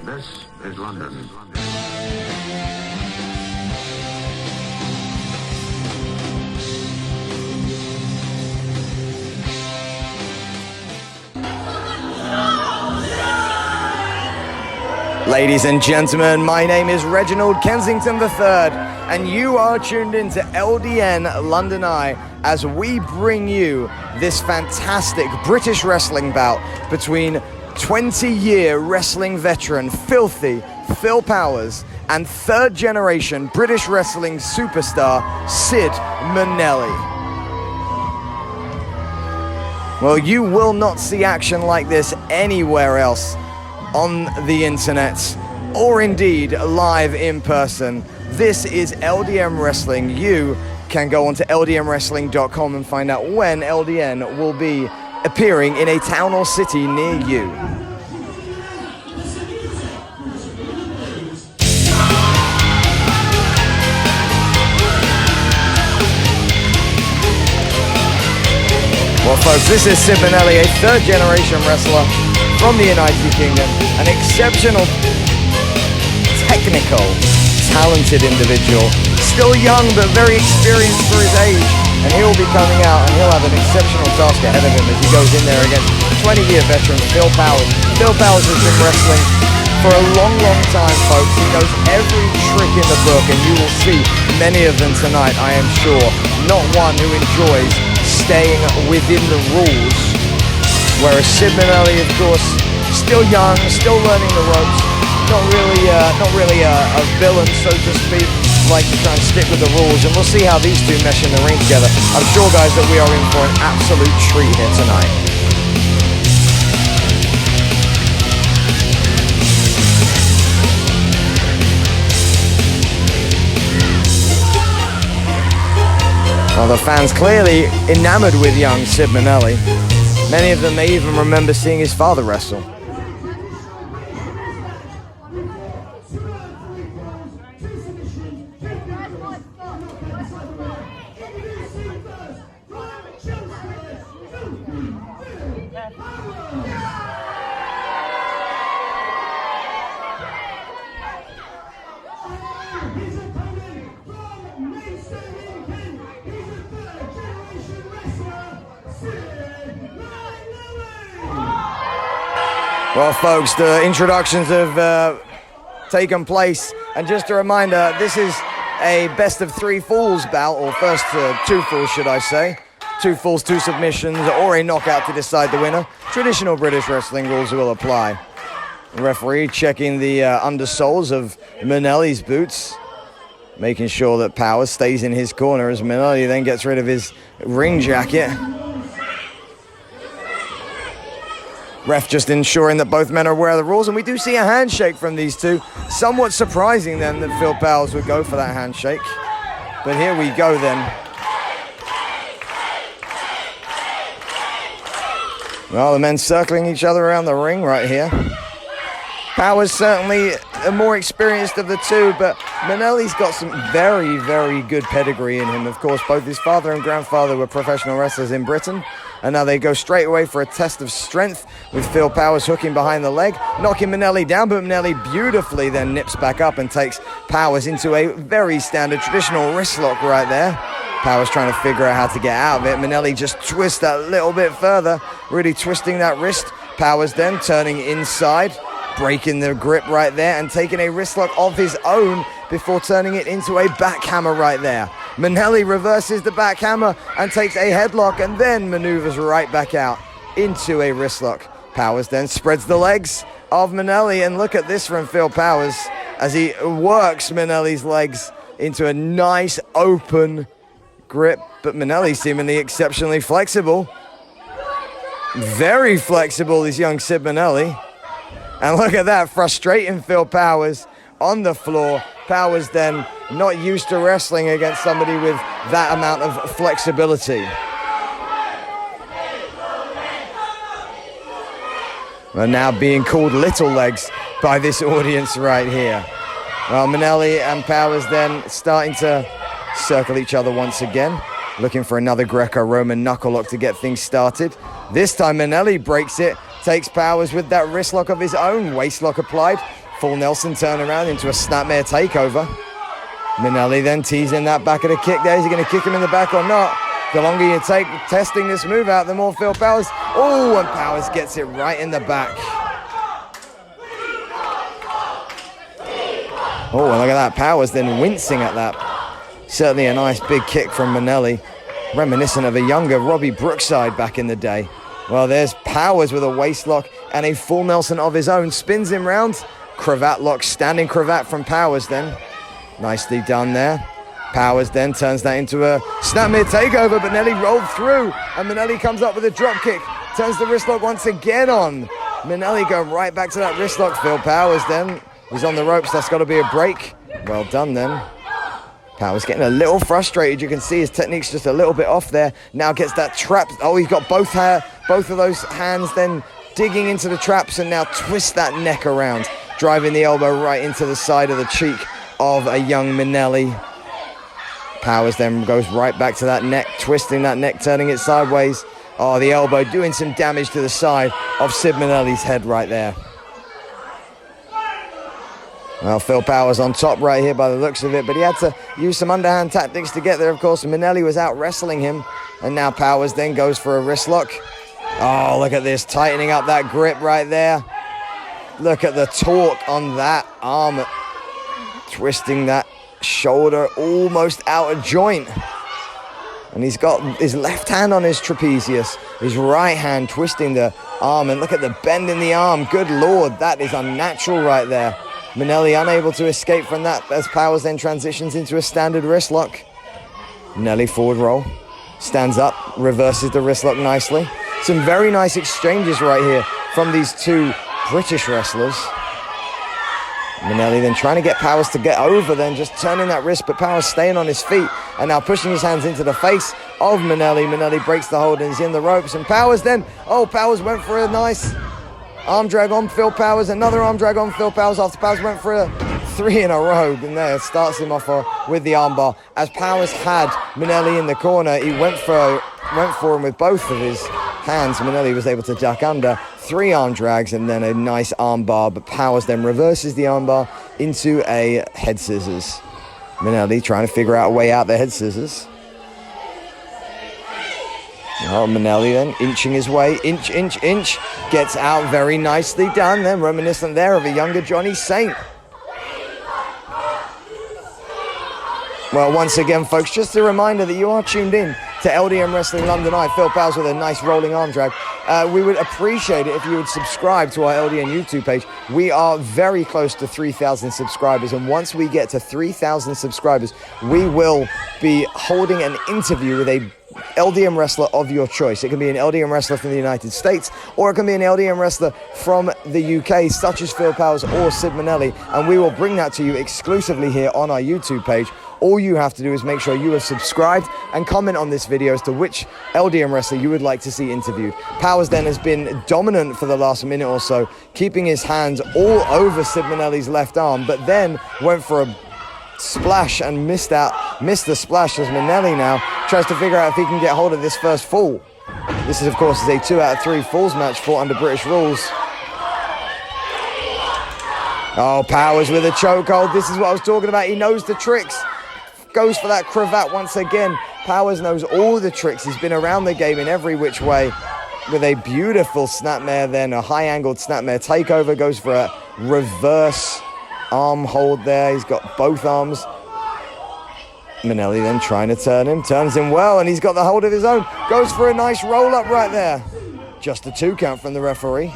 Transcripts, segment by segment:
This is London. Ladies and gentlemen, my name is Reginald Kensington III, and you are tuned into LDN London Eye as we bring you this fantastic British wrestling bout between 20-year wrestling veteran Filthy Phil Powers and third-generation British wrestling superstar Sid Maneli. Well, you will not see action like this anywhere else on the internet, or indeed live in person. This is LDN Wrestling. You can go onto ldnwrestling.com and find out when LDN will be appearing in a town or city near you. Well, folks, this is Sid Maneli, a third-generation wrestler from the United Kingdom, an exceptional, technical, talented individual, still young but very experienced for his age, and he will be coming out and he'll have an exceptional task ahead of him as he goes in there against 20-year veteran Phil Powers. Phil Powers has been wrestling for a long, long time, folks. He knows every trick in the book, and you will see many of them tonight, I am sure. Not one who enjoys staying within the rules. Whereas Sid Maneli, of course, still young, still learning the ropes, not really a villain, so to speak, like to try and stick with the rules. And we'll see how these two mesh in the ring together. I'm sure, guys, that we are in for an absolute treat here tonight. Well, the fans clearly enamored with young Sid Maneli. Many of them may even remember seeing his father wrestle. Well, folks, the introductions have taken place, and just a reminder, this is a best of 3 falls bout, or first 2 falls, should I say. 2 falls, 2 submissions, or a knockout to decide the winner. Traditional British wrestling rules will apply. The referee checking the undersoles of Maneli's boots, making sure that Powers stays in his corner as Maneli then gets rid of his ring jacket. Ref just ensuring that both men are aware of the rules, and we do see a handshake from these two. Somewhat surprising then that Phil Powers would go for that handshake. But here we go then. Well, the men circling each other around the ring right here. Powers certainly the more experienced of the two, but Maneli's got some very, very good pedigree in him. Of course, both his father and grandfather were professional wrestlers in Britain, and now they go straight away for a test of strength with Phil Powers hooking behind the leg, knocking Maneli down, but Maneli beautifully then nips back up and takes Powers into a very standard traditional wrist lock right there. Powers trying to figure out how to get out of it. Maneli just twists that little bit further, really twisting that wrist. Powers then turning inside, breaking the grip right there and taking a wrist lock of his own before turning it into a backhammer right there. Maneli reverses the backhammer and takes a headlock and then maneuvers right back out into a wrist lock. Powers then spreads the legs of Maneli, and look at this from Phil Powers as he works Maneli's legs into a nice open grip, but Maneli seemingly exceptionally flexible. Very flexible is young Sid Maneli. And look at that, frustrating Phil Powers on the floor. Powers then not used to wrestling against somebody with that amount of flexibility. And now being called little legs by this audience right here. Well, Maneli and Powers then starting to circle each other once again, looking for another Greco-Roman knuckle lock to get things started. This time Maneli breaks it, takes Powers with that wrist lock of his own, waist lock applied. Full Nelson turn around into a snapmare takeover. Maneli then teasing that back of the kick there. Is he going to kick him in the back or not? The longer you take testing this move out, the more Phil Powers. Oh, and Powers gets it right in the back. Oh, and look at that. Powers then wincing at that. Certainly a nice big kick from Maneli. Reminiscent of a younger Robbie Brookside back in the day. Well, there's Powers with a waist lock and a full Nelson of his own. Spins him round. Cravat lock, standing cravat from Powers then. Nicely done there. Powers then turns that into a snapmare takeover, but Maneli rolled through, and Maneli comes up with a drop kick. Turns the wrist lock once again on. Maneli going right back to that wrist lock. Phil Powers then. He's on the ropes. That's got to be a break. Well done then. Powers getting a little frustrated. You can see his technique's just a little bit off there. Now gets that trap. Oh, he's got both of those hands then digging into the traps, and now twist that neck around, driving the elbow right into the side of the cheek of a young Maneli. Powers then goes right back to that neck, twisting that neck, turning it sideways. Oh, the elbow doing some damage to the side of Sid Maneli's head right there. Well, Phil Powers on top right here by the looks of it, but he had to use some underhand tactics to get there, of course. Maneli was out wrestling him, and now Powers then goes for a wrist lock. Oh, look at this, tightening up that grip right there. Look at the torque on that arm, twisting that shoulder almost out of joint. And he's got his left hand on his trapezius, his right hand twisting the arm, and look at the bend in the arm. Good Lord, that is unnatural right there. Maneli unable to escape from that as Powers then transitions into a standard wrist lock. Maneli forward roll, stands up, reverses the wrist lock nicely. Some very nice exchanges right here from these two British wrestlers. Maneli then trying to get Powers to get over, then just turning that wrist, but Powers staying on his feet and now pushing his hands into the face of Maneli. Maneli breaks the hold and is in the ropes, and Powers then, Powers went for a nice arm drag on Phil Powers, another arm drag on Phil Powers after Powers went for a 3 in a row, and there starts him off with the armbar. As Powers had Maneli in the corner, he went for him with both of his hands. Maneli was able to duck under. 3 arm drags and then a nice arm bar, but Powers then reverses the arm bar into a head scissors. Maneli trying to figure out a way out the head scissors. Oh, Maneli then inching his way, inch, gets out, very nicely done. Then reminiscent there of a younger Johnny Saint. Well, once again, folks, just a reminder that you are tuned in to LDN Wrestling London Eye. Phil Powers with a nice rolling arm drag. We would appreciate it if you would subscribe to our LDN YouTube page. We are very close to 3,000 subscribers, and once we get to 3,000 subscribers, we will be holding an interview with a LDN wrestler of your choice. It can be an LDN wrestler from the United States, or it can be an LDN wrestler from the UK, such as Phil Powers or Sid Maneli, and we will bring that to you exclusively here on our YouTube page. All you have to do is make sure you have subscribed and comment on this video as to which LDN wrestler you would like to see interviewed. Powers then has been dominant for the last minute or so, keeping his hands all over Sid Maneli's left arm, but then went for a splash and missed the splash as Maneli now tries to figure out if he can get hold of this first fall. This is, of course, a 2 out of 3 falls match fought under British rules. Oh, Powers with a chokehold. This is what I was talking about. He knows the tricks. Goes for that cravat once again. Powers knows all the tricks. He's been around the game in every which way with a beautiful snapmare, then a high-angled snapmare takeover. Goes for a reverse arm hold there. He's got both arms. Maneli then trying to turn him. Turns him well, and he's got the hold of his own. Goes for a nice roll-up right there. Just a 2 count from the referee.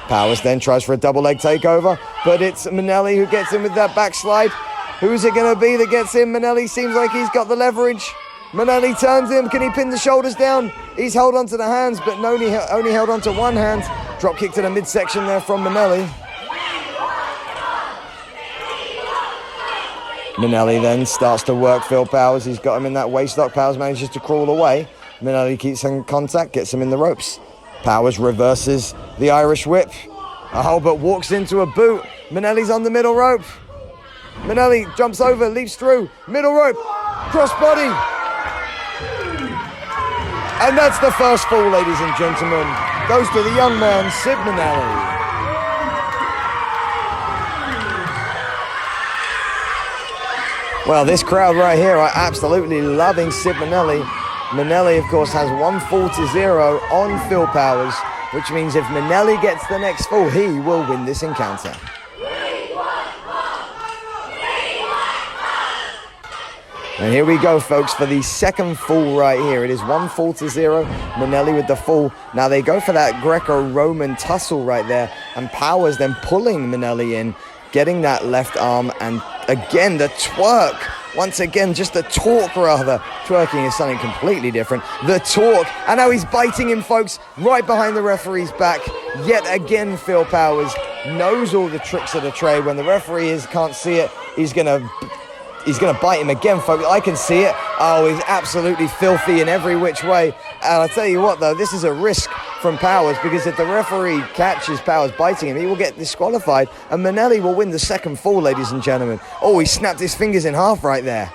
Powers then tries for a double leg takeover, but it's Maneli who gets in with that backslide. Who's it going to be that gets him? Maneli seems like he's got the leverage. Maneli turns him. Can he pin the shoulders down? He's held onto the hands, but only held onto one hand. Drop kick to the midsection there from Maneli. Maneli then starts to work Phil Powers. He's got him in that waist lock. Powers manages to crawl away. Maneli keeps in contact, gets him in the ropes. Powers reverses the Irish whip. Oh, but walks into a boot. Maneli's on the middle rope. Maneli jumps over, leaps through, middle rope, crossbody. And that's the first fall, ladies and gentlemen. Goes to the young man, Sid Maneli. Well, this crowd right here are absolutely loving Sid Maneli. Maneli, of course, has 1 fall to 0 on Phil Powers, which means if Maneli gets the next fall, he will win this encounter. And here we go, folks, for the second fall right here. It is 1 fall to 0. Maneli with the fall. Now they go for that Greco-Roman tussle right there. And Powers then pulling Maneli in, getting that left arm. And again, the twerk. Once again, just the torque, rather. Twerking is something completely different. The torque. And now he's biting him, folks, right behind the referee's back. Yet again, Phil Powers knows all the tricks of the trade. When the referee can't see it, he's going to bite him again, folks. I can see it. Oh, he's absolutely filthy in every which way. And I'll tell you what, though, this is a risk from Powers, because if the referee catches Powers biting him, he will get disqualified, and Maneli will win the second fall, ladies and gentlemen. Oh, he snapped his fingers in half right there.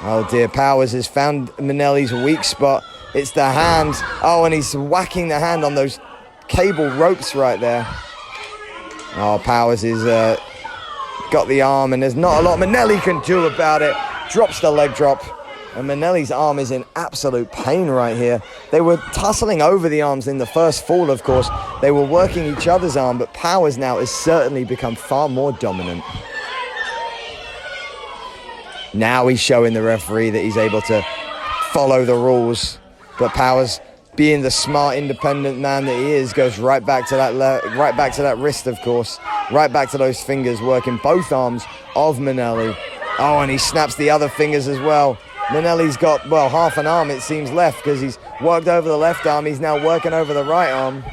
Oh, dear. Powers has found Maneli's weak spot. It's the hand. Oh, and he's whacking the hand on those cable ropes right there. Oh, Powers is... got the arm, and there's not a lot Maneli can do about it. Drops the leg drop, and Maneli's arm is in absolute pain right here. They were tussling over the arms in the first fall, of course. They were working each other's arm, but Powers now has certainly become far more dominant. Now he's showing the referee that he's able to follow the rules, but Powers, being the smart, independent man that he is, goes right back to that wrist, of course. Right back to those fingers, working both arms of Maneli. Oh, and he snaps the other fingers as well. Maneli's got, well, half an arm, it seems, left, because he's worked over the left arm. He's now working over the right arm.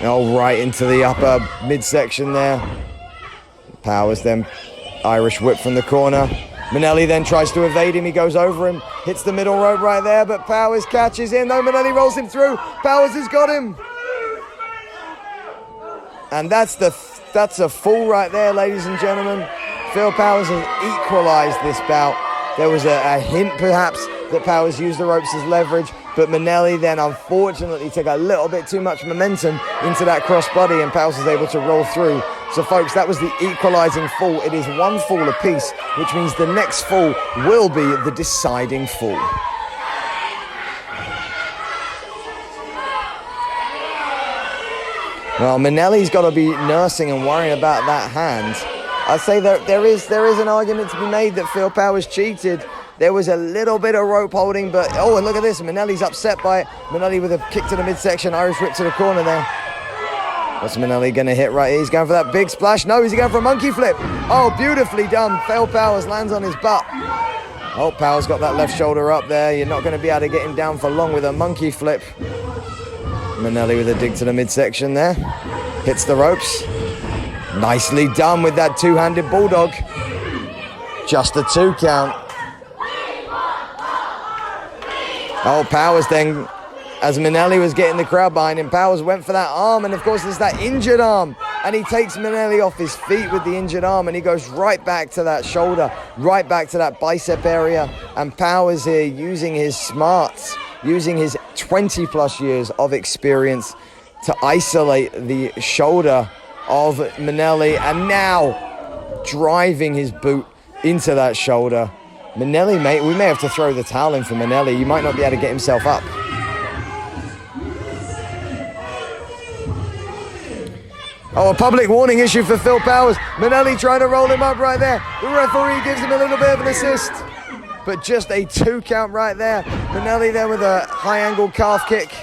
Oh, right into the upper midsection there. Powers then Irish whip from the corner. Maneli then tries to evade him. He goes over him, hits the middle rope right there, but Powers catches him. No, Maneli rolls him through. Powers has got him. And that's a fall right there, ladies and gentlemen. Phil Powers has equalized this bout. There was a hint, perhaps, that Powers used the ropes as leverage, but Maneli then unfortunately took a little bit too much momentum into that crossbody, and Powers was able to roll through. So, folks, that was the equalizing fall. It is 1 fall apiece, which means the next fall will be the deciding fall. Well, Maneli's got to be nursing and worrying about that hand. I'd say there is an argument to be made that Phil Powers cheated. There was a little bit of rope holding, but, oh, and look at this. Maneli's upset by it. Maneli with a kick to the midsection, Irish whip to the corner there. What's Maneli going to hit right here? He's going for that big splash. No, he's going for a monkey flip. Oh, beautifully done. Phil Powers lands on his butt. Oh, Powers got that left shoulder up there. You're not going to be able to get him down for long with a monkey flip. Maneli with a dig to the midsection there. Hits the ropes. Nicely done with that two-handed bulldog. Just a 2 count. Oh, Powers then, as Maneli was getting the crowd behind him, Powers went for that arm, and of course there's that injured arm. And he takes Maneli off his feet with the injured arm, and he goes right back to that shoulder, right back to that bicep area. And Powers here using his smarts, using his 20-plus years of experience to isolate the shoulder of Maneli, and now driving his boot into that shoulder. Maneli, we may have to throw the towel in for Maneli. He might not be able to get himself up. Oh, a public warning issue for Phil Powers. Maneli trying to roll him up right there. The referee gives him a little bit of an assist, but just a 2 count right there. Maneli there with a high-angle calf kick.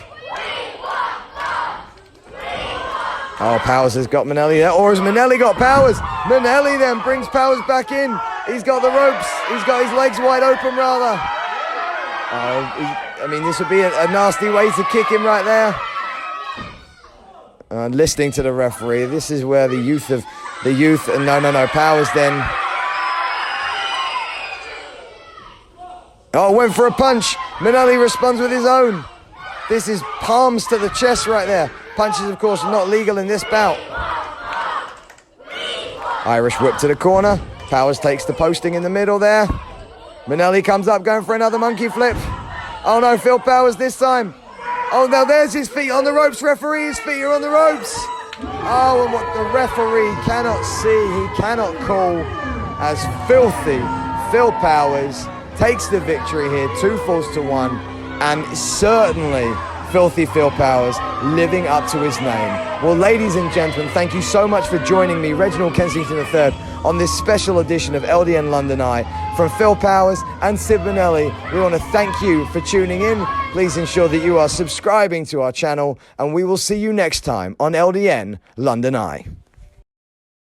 Oh, Powers has got Maneli there. Or has Maneli got Powers? Maneli then brings Powers back in. He's got the ropes. He's got his legs wide open, rather. I mean, this would be a nasty way to kick him right there. Listening to the referee, this is where the youth, no, Powers then. Oh, went for a punch. Maneli responds with his own. This is palms to the chest right there. Punches, of course, not legal in this bout. Irish whip to the corner. Powers takes the posting in the middle there. Maneli comes up going for another monkey flip. Oh no, Phil Powers this time. Oh, now there's his feet on the ropes, referee. His feet are on the ropes. Oh, and what the referee cannot see, he cannot call, as filthy Phil Powers takes the victory here, 2 falls to 1, and certainly filthy Phil Powers living up to his name. Well, ladies and gentlemen, thank you so much for joining me, Reginald Kensington III, on this special edition of LDN London Eye. From Phil Powers and Sid Maneli, we want to thank you for tuning in. Please ensure that you are subscribing to our channel, and we will see you next time on LDN London Eye.